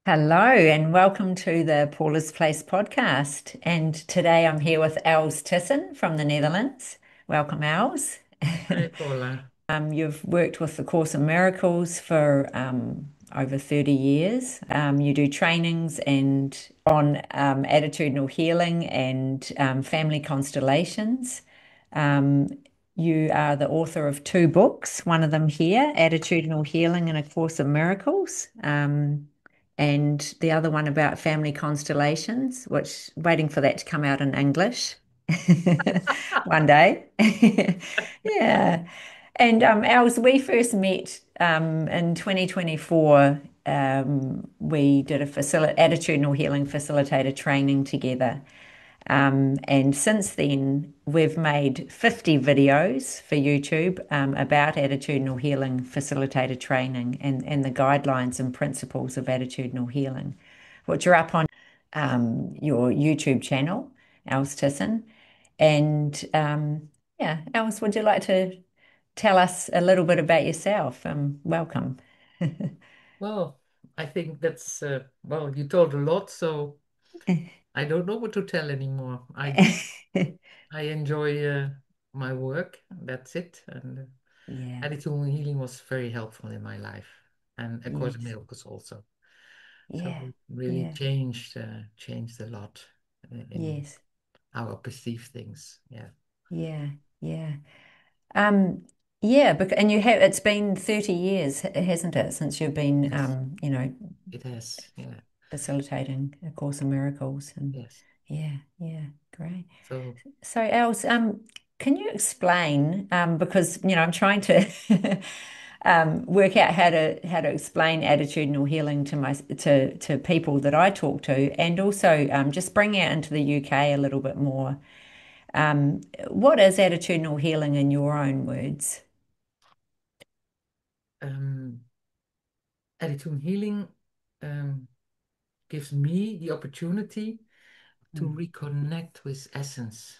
Hello and welcome to the Paula's Place podcast. And today I'm here with Els Thissen from the Netherlands. Welcome, Els. Hi, Paula. You've worked with the Course in Miracles for over 30 years. You do trainings and on attitudinal healing and family constellations. Um, you are the author of two books, one of them here, Attitudinal Healing and A Course in Miracles, and the other one about family constellations, which waiting for that to come out in English one day. Yeah. And Els, we first met in 2024. We did a attitudinal healing facilitator training together. And since then, we've made 50 videos for YouTube about attitudinal healing facilitator training and the guidelines and principles of attitudinal healing, which are up on your YouTube channel, Els Tisson. And yeah, Els, would you like to tell us a little bit about yourself? Welcome. Well, I think you told a lot, so I don't know what to tell anymore. I enjoy my work. That's it. And Yeah, attitudinal healing was very helpful in my life, and of course, yes, miracles also. So yeah, it really yeah, changed a lot in yes, how I perceive things. Yeah. yeah, yeah. Um, yeah, and you have it's been 30 years, hasn't it, since you've been Yes, it has. Yeah. facilitating A Course in Miracles and Yes. yeah, yeah, great. So So, Els, can you explain, because I'm trying to work out how to explain attitudinal healing to people that I talk to, and also just bring it into the UK a little bit more. What is attitudinal healing in your own words? um, attitudinal healing um, gives me the opportunity to Mm, reconnect with essence,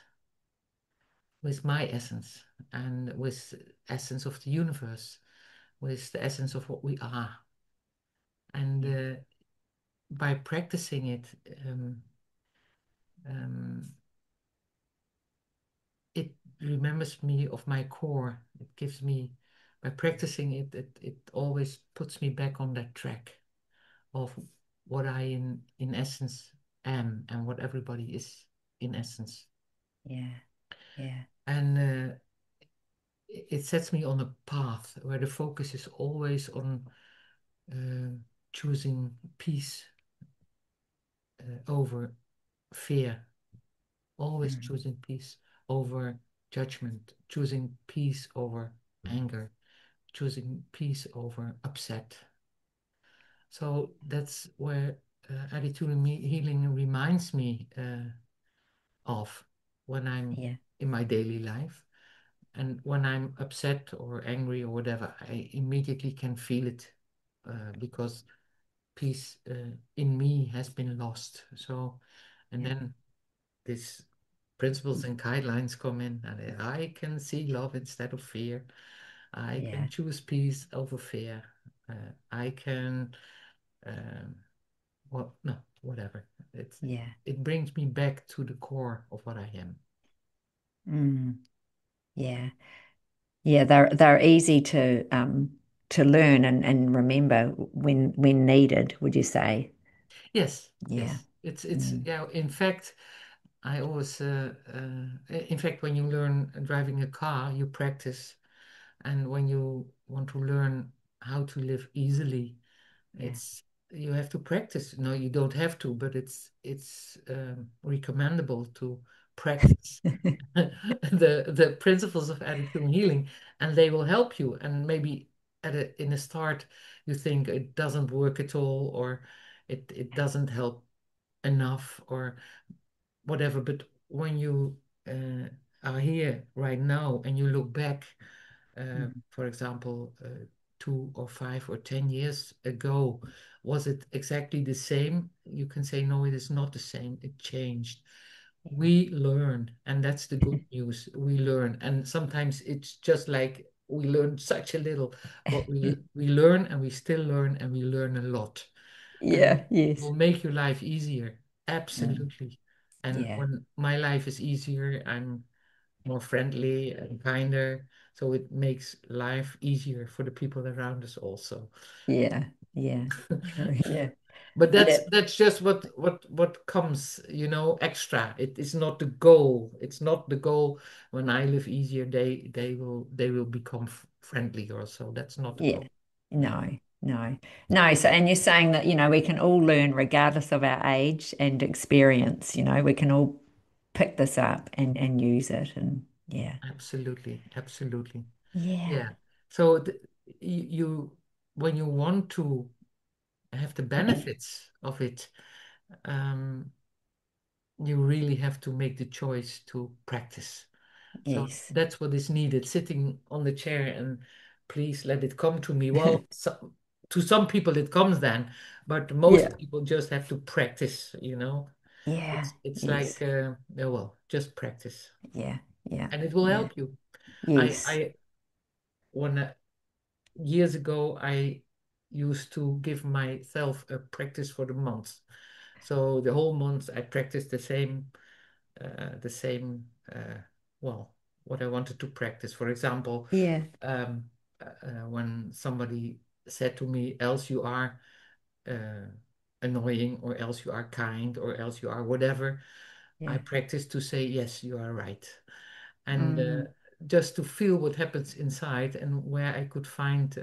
with my essence, and with essence of the universe, with the essence of what we are. And yeah, by practicing it, um, it remembers me of my core. It gives me, by practicing it, it always puts me back on that track of what I in essence am and what everybody is in essence. yeah, yeah, And it sets me on a path where the focus is always on uh, choosing peace over fear, always mm, choosing peace over judgment, choosing peace over anger, choosing peace over upset. So that's where attitudinal healing reminds me of when I'm yeah, in my daily life. And when I'm upset or angry or whatever, I immediately can feel it because peace in me has been lost. So, and yeah, then these principles and guidelines come in, and I can see love instead of fear. I can yeah, choose peace over fear. I can, um, well, no, whatever. yeah. It brings me back to the core of what I am. Mm, yeah. Yeah, they're easy to learn and remember when needed, would you say? Yes, Yeah. yes. It's Mm, yeah. In fact, I always, in fact, when you learn driving a car, you practice, and when you want to learn how to live easily, yeah. it's you have to practice. No, you don't have to, but it's recommendable to practice the principles of attitude healing, and they will help you. And maybe in a start, you think it doesn't work at all, or it doesn't help enough, or whatever. But when you are here right now and you look back, Mm, for example, 2 or 5 or 10 years ago, was it exactly the same? You can say, no, it is not the same. It changed. yeah. We learn, and that's the good news. We learn, and sometimes it's just like we learn such a little, but we learn and we still learn and we learn a lot. and Yeah. Yes. will make your life easier. Mm. Absolutely. And Yeah. when my life is easier, I'm more friendly and kinder. So it makes life easier for the people around us also. Yeah. Yeah. True. Yeah. But Yeah. that's just what comes, extra. It is not the goal. It's not the goal. When I live easier, they will become friendlier. So that's not the Yeah. goal. No. No. No. So, and you're saying that, we can all learn regardless of our age and experience, we can all pick this up and use it. And yeah. Absolutely, absolutely. Yeah. Yeah. So you when you want to have the benefits of it, um, you really have to make the choice to practice. So Yes. that's what is needed, sitting on the chair and please let it come to me. Well, to some people it comes then, but Yeah. most people just have to practice. Yeah. It's like, Yes. yeah, well, just practice Yeah. Yeah. and it will Yeah. help you. I Yes. I when years ago I used to give myself a practice for the month. So the whole month I practiced the same, well, what I wanted to practice. For example, Yeah. um, when somebody said to me, else you are uh, annoying, or else you are kind, or else you are whatever, I Yeah. practiced to say, yes, you are right. And Mm. just to feel what happens inside and where I could find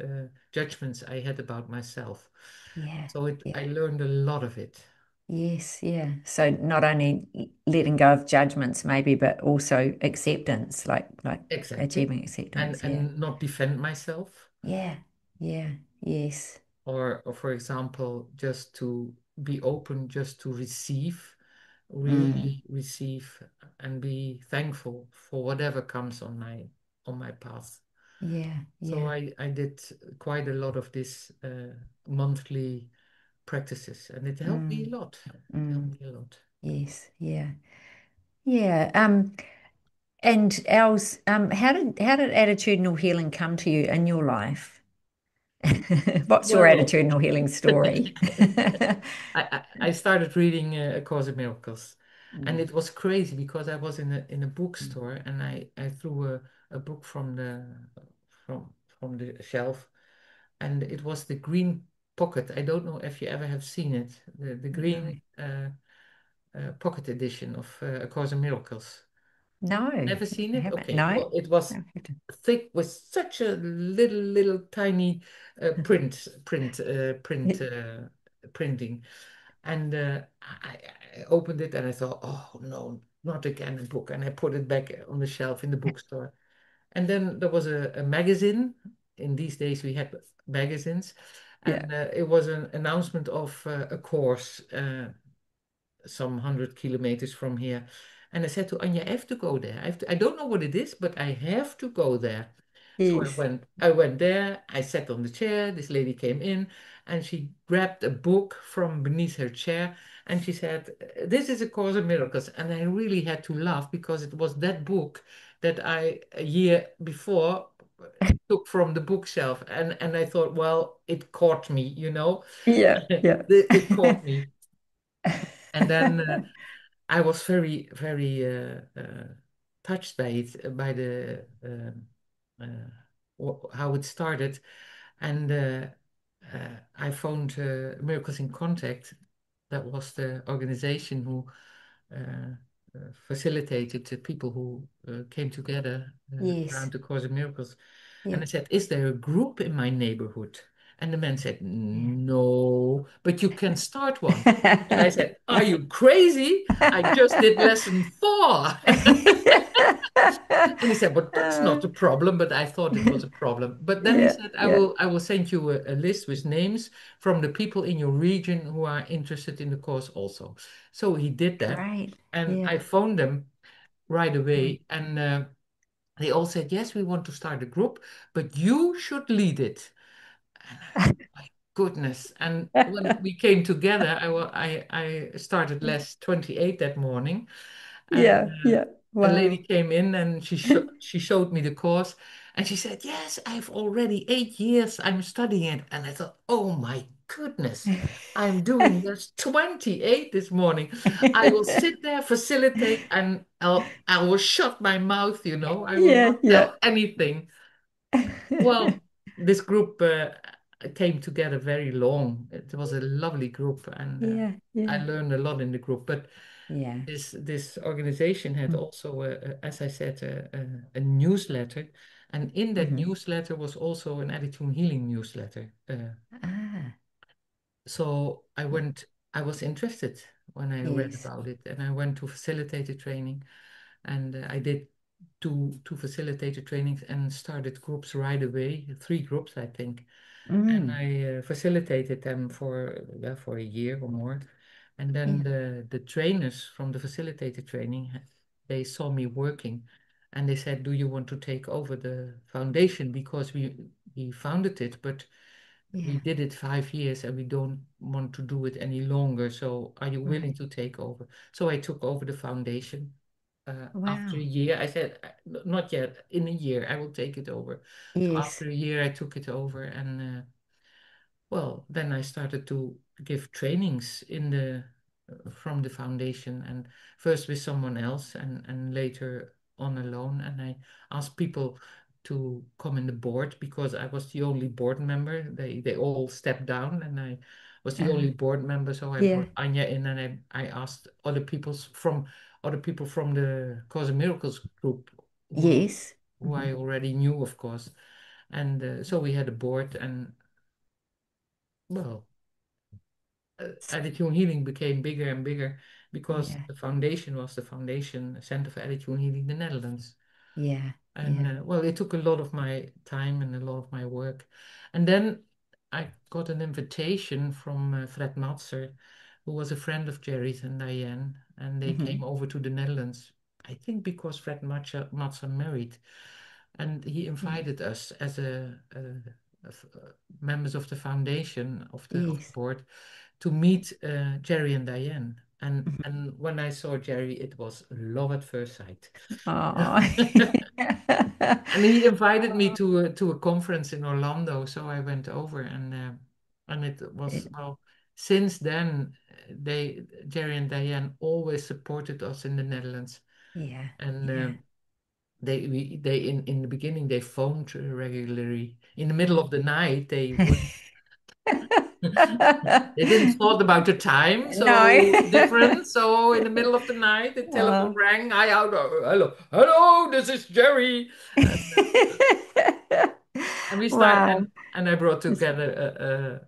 judgments I had about myself. Yeah. So I Yeah. learned a lot of it. Yes. Yeah. So not only letting go of judgments, maybe, but also acceptance, like Exactly. achieving And acceptance. Yeah. and not defend myself. Yeah. Yeah. Yes. Or for example, just to be open, just to receive, Mm. really receive, and be thankful for whatever comes on my path. Yeah. So Yeah. I did quite a lot of this monthly practices, and it helped me a Mm. lot. Helped Mm. me a lot. Yes. Yeah. Yeah. And Els, how did attitudinal healing come to you in your life? What's your Well, attitudinal healing story? I started reading A Course in Miracles, and Mm. it was crazy because I was in a bookstore, and I threw a book from the shelf, and it was the green pocket. I don't know if you ever have seen it, the No. green pocket edition of A Course in Miracles. No, Never seen I it? haven't. Okay. No. Well, it was No, I haven't. thick with such a little tiny printing. And I opened it and I thought, oh no, not again a book. And I put it back on the shelf in the bookstore. And then there was a magazine. In these days, we had magazines. Yeah. And it was an announcement of a course some 100 kilometers from here. And I said to Anja, I have to go there. I don't know what it is, but I have to go there. So I Yes. went, I went there, I sat on the chair, this lady came in and she grabbed a book from beneath her chair and she said, this is A Course in Miracles. And I really had to laugh because it was that book that I, a year before, took from the bookshelf. And I thought, well, it caught me. Yeah. Yeah. It caught me. And then I was very, very touched by it, by how it started. And I phoned Miracles in Contact. That was the organization who facilitated the people who came together Yes. around the Course of Miracles. And Yeah. I said, is there a group in my neighborhood? And the man said, Yeah. no, but you can start one. And I said, are you crazy? I just did lesson 4. And he said, but that's not a problem. But I thought it was a problem. But then he Yeah. said, I Yeah. will, I will send you a list with names from the people in your region who are interested in the course also. So he did that. Great. And Yeah. I phoned them right Mm. away. And they all said, yes, we want to start a group, but you should lead it. And I thought, my goodness. And when we came together, I started less 28 that morning. And Yeah. Yeah. a lady Wow. came in and she showed me the course and she said, yes, I've already 8 years I'm studying it. And I thought, oh my goodness, I'm doing there's 28 this morning. I will sit there, facilitate, and I will shut my mouth, I will Yeah, not yeah. tell anything. Well, this group came together very long. It was a lovely group, and Yeah, I yeah, learned a lot in the group. But yeah. this organization had Mm. also, as I said, a newsletter, and in that Hmm. newsletter was also an attitude healing newsletter. Ah, So I was interested when I read yes. about it, and I went to facilitator training, and I did two facilitator trainings and started groups right away, 3 groups, I think. And Mm, I facilitated them for a year or more. And then yeah. the trainers from the facilitator training, they saw me working, and they said, "Do you want to take over the foundation? Because we founded it, but we Yeah. did it 5 years and we don't want to do it any longer. So are you Right. willing to take over?" So I took over the foundation. After a Wow. year, I said, Not yet. In a year, I will take it over." So Yes. after a year, I took it over, and well, then I started to give trainings in the from the foundation, and first with someone else, and later on alone. And I asked people to come in the board because I was the only board member. They all stepped down, and I was the Uh, only board member. So I yeah. brought Anya in, and I asked other people from the Cause of Miracles group Yes. who Hmm. I already knew, of course. And so we had a board, and well, Attitude Healing became bigger and bigger because Yeah. the foundation was the foundation Center for Attitude Healing the Netherlands. Yeah. And Yeah. well, it took a lot of my time and a lot of my work. And then I got an invitation from Fred Matser, who was a friend of Jerry's and Diane, and they came Hmm. over to the Netherlands. I think because Matser married, and he Yeah. invited us as members of the foundation of the Yes. board to meet Jerry and Diane. Mhm. And when I saw Jerry, it was love at first sight. Oh. And he invited me to a conference in Orlando, so I went over, and it was, well, since then Jerry and Diane always supported us in the Netherlands, Yeah. and Yeah. they in the beginning they phoned regularly in the middle of the night. They would They didn't thought about the time, No. so different. So in the middle of the night, the telephone Oh. rang. I out, hello, hello, this is Jerry, and we start Wow. and I brought together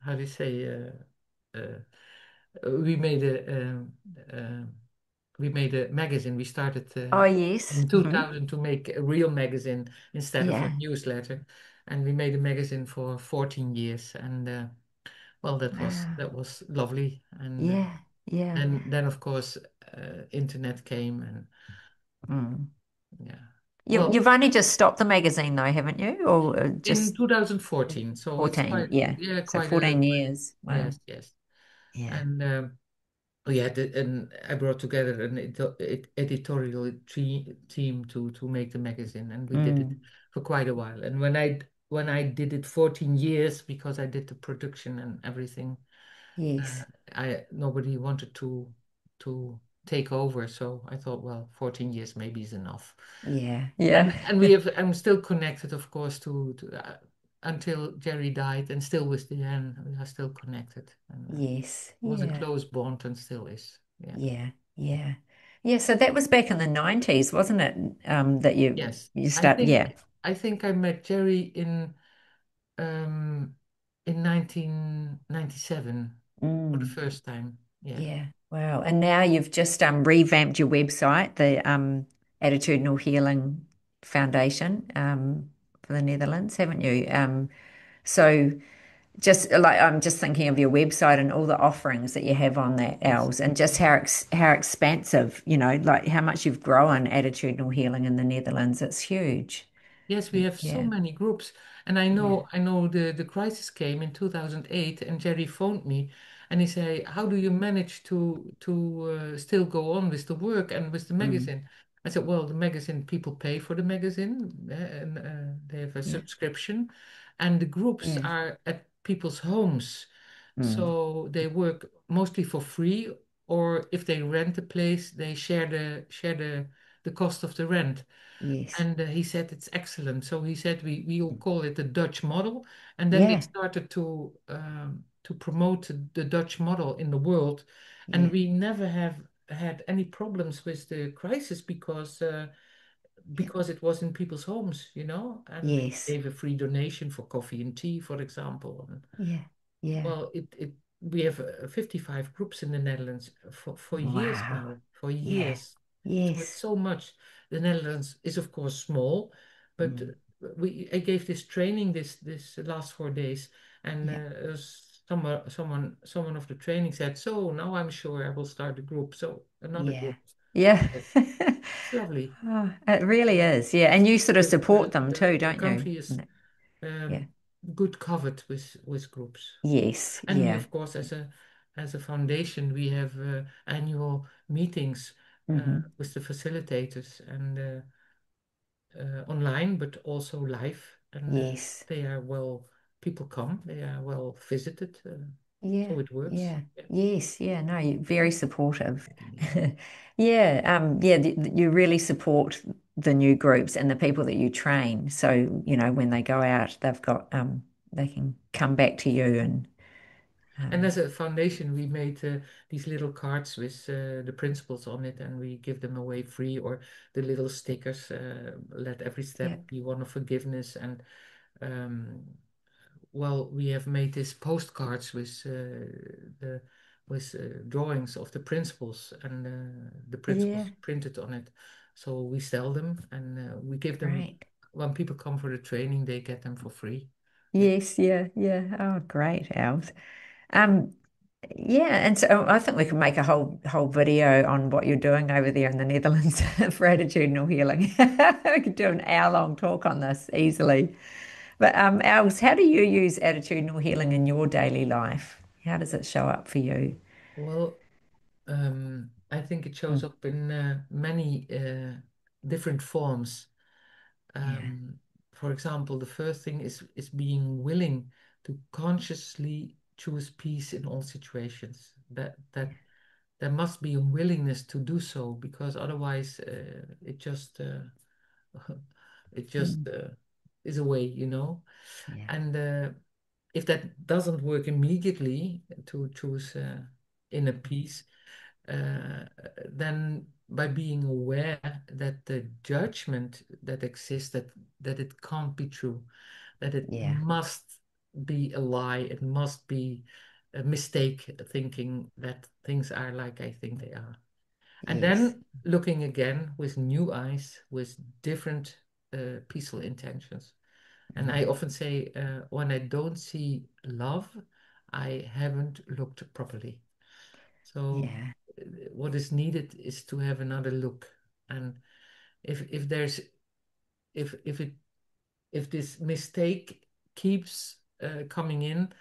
how do you say we made a magazine. We started Oh, yes. in Hmm. 2000 to make a real magazine instead of a Yeah. newsletter, and we made a magazine for 14 years, and well, Wow. that was lovely, and Yeah. Yeah. then of course internet came, and Mm. yeah, well, You've only just stopped the magazine though, haven't you? Or in just 2014, so it's 14? quite, Yeah. yeah, So quite a 14 years. Wow. yes, yes. Yeah. And oh yeah, and I brought together an editorial team to make the magazine, and we did it Mm. for quite a while. And when I did it 14 years, because I did the production and everything, uh, Yes. I nobody wanted to take over, so I thought, well, 14 years maybe is enough. Yeah. Yeah. And I'm still connected, of course, to until Jerry died, and still with Diane, we are still connected, and Yes. it was a Yeah. close bond and still is. Yeah. Yeah. Yeah. Yeah. So that was back in the 90s, wasn't it? That Yes. you start. Yeah. I think I met Jerry um in 1997 for the Mm. first time. Yeah. Yeah. Wow. And now you've just revamped your website, the Attitudinal Healing Foundation for the Netherlands, haven't you? So just like I'm just thinking of your website and all the offerings that you have on that, Yes. Els, and just how expansive, like how much you've grown attitudinal healing in the Netherlands. It's huge. Yes, we have so Yeah. many groups, and Yeah. I know the crisis came in 2008, and Jerry phoned me, and he said, "How do you manage to still go on with the work and with the Mm. magazine?" I said, "Well, the magazine, people pay for the magazine, and they have a Yeah. subscription, and the groups Yeah. are at people's homes. Mm. So they work mostly for free, or if they rent a place, they share the cost of the rent. Yes. And he said it's excellent. So he said we all call it the Dutch model. And then they Yeah. started to promote the Dutch model in the world. And Yeah. we never have had any problems with the crisis Yeah. because it was in people's homes, and they Yes. gave a free donation for coffee and tea, for example. And, Yeah. Yeah. well, we have 55 groups in the Netherlands for years Wow. now, for Yeah. years. So it's Yes. so much. The Netherlands is of course small, but Mm. I gave this training this last 4 days, and Yeah. someone of the training said, "So now I'm sure I will start a group." So another Yeah. group. Yeah. So it's lovely. Oh, it really So is. Yeah. And you sort of the support the them the, too, the don't you? country is Yeah. um, good covered with groups. Yes. And we, Yeah. of course, as a foundation, we have annual meetings Hmm. with the facilitators and online, but also live. And Yes. they are well, people come, they are well visited. Yeah. So it works. Yeah. Yeah. Yes. Yeah. No, you're very supportive. Yeah. Yeah. Yeah. You really support the new groups and the people that you train. So, when they go out, they can come back to you and And um, as a foundation, we made these little cards with the principles on it, and we give them away free, or the little stickers. Let every yeah. step be one of forgiveness. And um, well, we have made these postcards the with drawings of the principles and the Yeah. principles printed on it. So we sell them, and we give them Great. when people come for the training, they get them for free. Yeah. Yes. Yeah. Yeah. Oh, great, Els. Um, yeah, and so I think we can make a whole video on what you're doing over there in the Netherlands for attitudinal healing. We could do an hour-long talk on this easily. But Els, how do you use attitudinal healing in your daily life? How does it show up for you? Well, I think it shows Mm. up in many different forms. Yeah, Um, for example, the first thing is being willing to consciously choose peace in all situations. That yeah. there must be a willingness to do so, because otherwise it just Mm. is a way. Yeah, And if that doesn't work immediately to choose inner peace, uh, then by being aware that the judgment that exists, that it can't be true, that it yeah, must be a lie, it must be a mistake thinking that things are like I think they are. And yes. then looking again with new eyes, with different peaceful intentions. And I Mm. often say, when I don't see love, I haven't looked properly. So Yeah, what is needed is to have another look. And if there's if it if this mistake keeps coming in,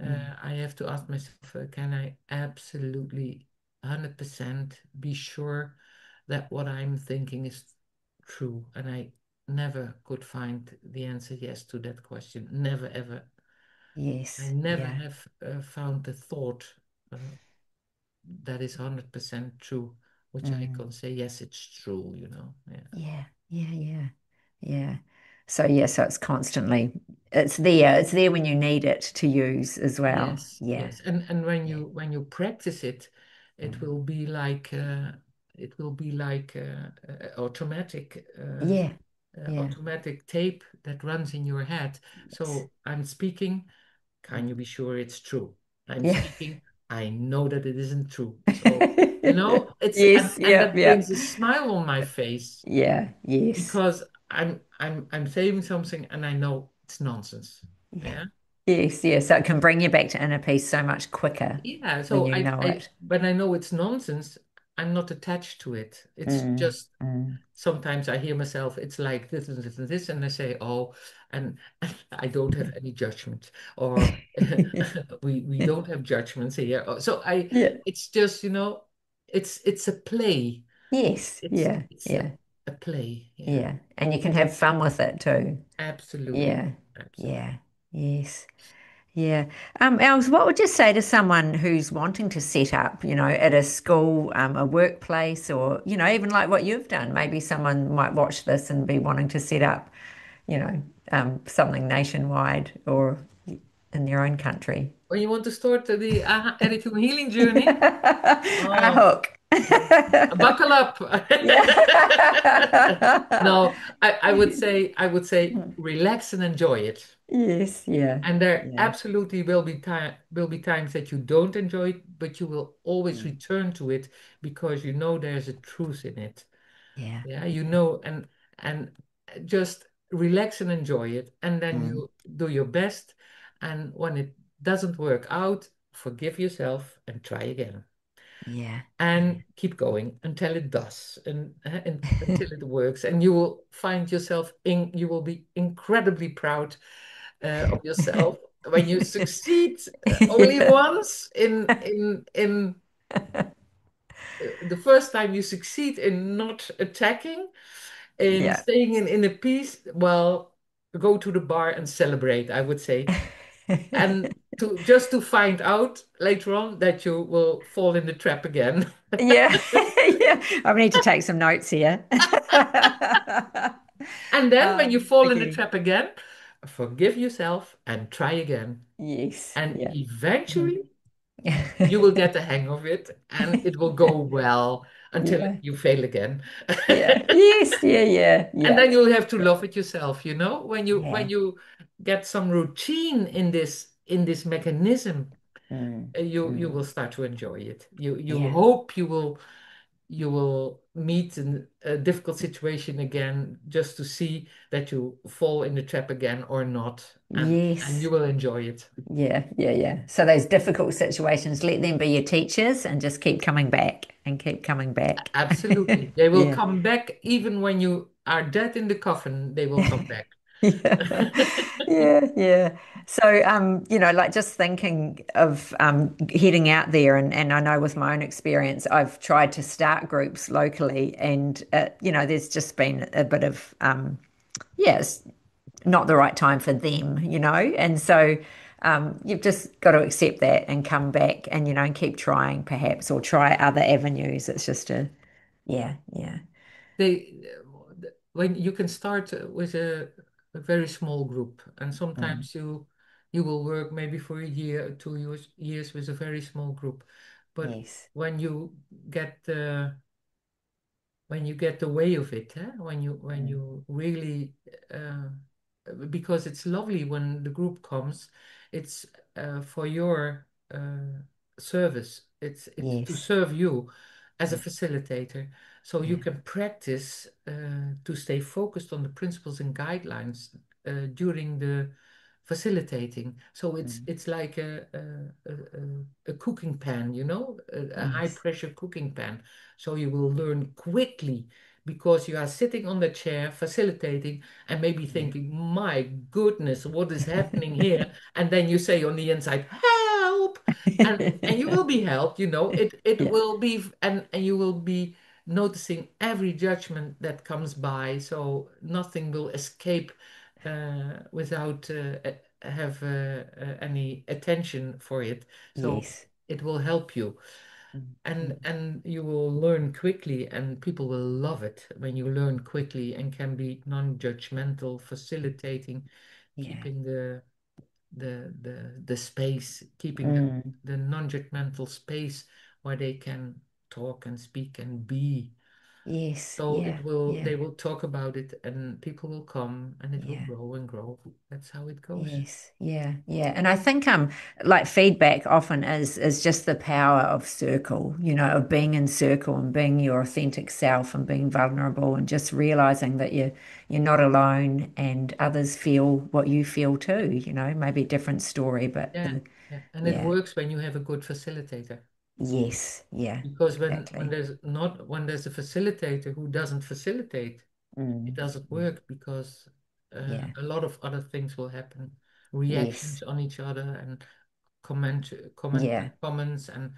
mm. I have to ask myself, can I absolutely 100% be sure that what I'm thinking is true? And I never could find the answer yes to that question. Never, ever. I Yes, never yeah. have found the thought that is 100% true, which I Mm. can say, yes, it's true. Yeah. Yeah, yeah, yeah, yeah. So yeah, so it's there when you need it to use as well. Yes, Yeah, yes. And when yeah, you practice it, it mm. will be like automatic Yeah, yeah, automatic tape that runs in your head. yes, So I'm speaking, can you mm. be sure it's true? I'm Yeah. speaking, I know that it isn't true. So, it's Yes, and yeah, that yeah, brings a smile on my face yeah, yes, because I'm saying something and I know it's nonsense. yeah, Yeah. yes, yeah. So it can bring you back to inner peace so much quicker Yeah, when so you know it. when I know it's nonsense, I'm not attached to it. It's Mm, just mm. sometimes I hear myself, it's like this and this and this, and I say, oh, and I don't have any judgment, or we don't have judgments here. So Yeah. it's just, it's a play. Yes, It's yeah, it's yeah, a play. Yeah, yeah. And you can have fun with it too. absolutely, Yeah, absolutely. yeah, yes. Yeah. Els, what would you say to someone who's wanting to set up, at a school, a workplace, or, even like what you've done? Maybe someone might watch this and be wanting to set up, you know, something nationwide or in their own country. When you want to start the attitude healing journey, A oh, hook. buckle up. Yeah. No, I would say relax and enjoy it. Yes, yeah, And there yeah, absolutely will be times that you don't enjoy it, but you will always mm, return to it because you know there's a truth in it. yeah, Yeah, you know, and just relax and enjoy it, and then mm, you do your best. And when it doesn't work out, forgive yourself and try again. yeah, And keep going until it does and until it works, and you will find yourself you will be incredibly proud of yourself when you succeed only yeah, once in the first time you succeed in not attacking, in yeah. staying in a peace. Well, go to the bar and celebrate, I would say, and to find out later on that you will fall in the trap again. Yeah, yeah. I need to take some notes here. And then when you fall in the Okay. trap again, forgive yourself and try again. Yes. And Yeah. Mhm. eventually you will get the hang of it and it will go well until Yeah. you fail again. Yeah. Yes. Yeah. Yeah. And Yeah. then you'll have to Yeah. love it yourself, when you when Yeah. you get some routine in this mechanism, Mm, you mm. will start to enjoy it. You Yeah. hope you will meet a difficult situation again just to see that you fall in the trap again or not, and you Yes. will enjoy it. Yeah. Yeah. Yeah. So those difficult situations, let them be your teachers and just keep coming back and keep coming back. Absolutely. They will Yeah. come back even when you are dead in the coffin, they will come back. Yeah, yeah, yeah. So, like just thinking of heading out there, and I know with my own experience, I've tried to start groups locally, and there's just been a bit of yeah, it's not the right time for them, and so you've just got to accept that and come back, and and keep trying, perhaps, or try other avenues. It's just yeah, yeah, They when you can start with a very small group, and mm, sometimes you will work maybe for a year or 2 years with a very small group, but yes, when you get the when you get the way of it, when mm, you really uh, because it's lovely when the group comes, it's for your service. It's to yes, serve you as a yeah, facilitator, so you yeah, can practice to stay focused on the principles and guidelines during the facilitating. So it's mm, it's like a cooking pan, a high yes, pressure cooking pan. So you will learn quickly because you are sitting on the chair facilitating and maybe yeah. thinking, my goodness, what is happening here? And then you say on the inside, help! And you will be helped, it Yeah. will be, and you will be noticing every judgment that comes by, so nothing will escape without have any attention for it. So Yes. it will help you, Mm, and mm. and you will learn quickly, and people will love it when you learn quickly and can be non-judgmental, facilitating, Yeah. keeping the space, keeping the, Mm. the non-judgmental space where they can talk and speak and be. Yes. So Yeah. they Yeah. will talk about it and people will come and it will Yeah. grow and grow. That's how it goes. Yes. Yeah. Yeah. And I think like feedback often is just the power of circle, of being in circle and being your authentic self and being vulnerable and just realizing that you're not alone and others feel what you feel too, maybe a different story, but Yeah, yeah. And it yeah. works when you have a good facilitator. Yes. Yeah. Because when Exactly. there's a facilitator who doesn't facilitate, it Mm. doesn't Mm. work because Yeah. a lot of other things will happen, Yes. reactions on each other and Yeah. comments and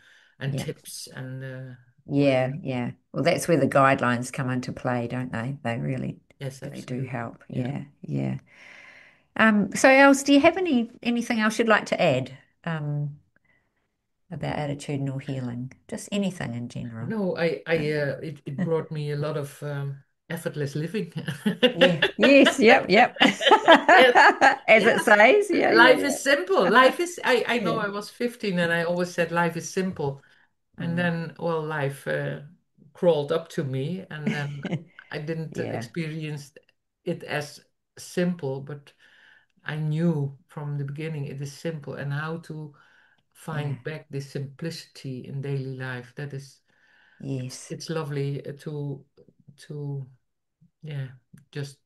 Yeah. tips and Yeah, yeah. Well, that's where the guidelines come into play, don't they? They really, yes, really do absolutely. help. Yeah. Yeah, yeah. So Els, do you have anything else you'd like to add about attitudinal healing? Just anything in general. No, it brought me a lot of effortless living. Yeah. Yes. Yep. Yep. Yes, As it yeah. says. Yeah. Yeah. Life Yeah. is simple. Life is, I know Yeah. I was 15 and I always said life is simple. And Mm. then, well, life crawled up to me, and then I didn't Yeah. experience it as simple, but I knew from the beginning it is simple, and how to Yeah. find back this simplicity in daily life. That is, Yes. it's lovely to yeah, just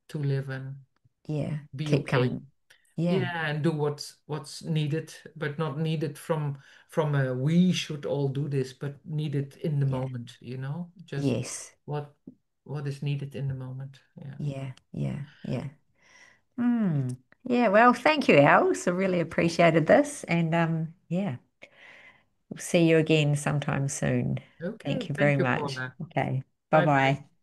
to live and Yeah. be Keep okay. coming. Yeah. Yeah, and do what's needed, but not needed from a we should all do this, but needed in the Yeah. moment, just Yes. what what is needed in the moment. Yeah. Yeah. Yeah. Yeah. Hmm. Yeah. Well, thank you, Els. I really appreciated this. And yeah, we'll see you again sometime soon. Okay, Thank you very thank you, much. Paula. Okay. Bye bye. Bye-bye.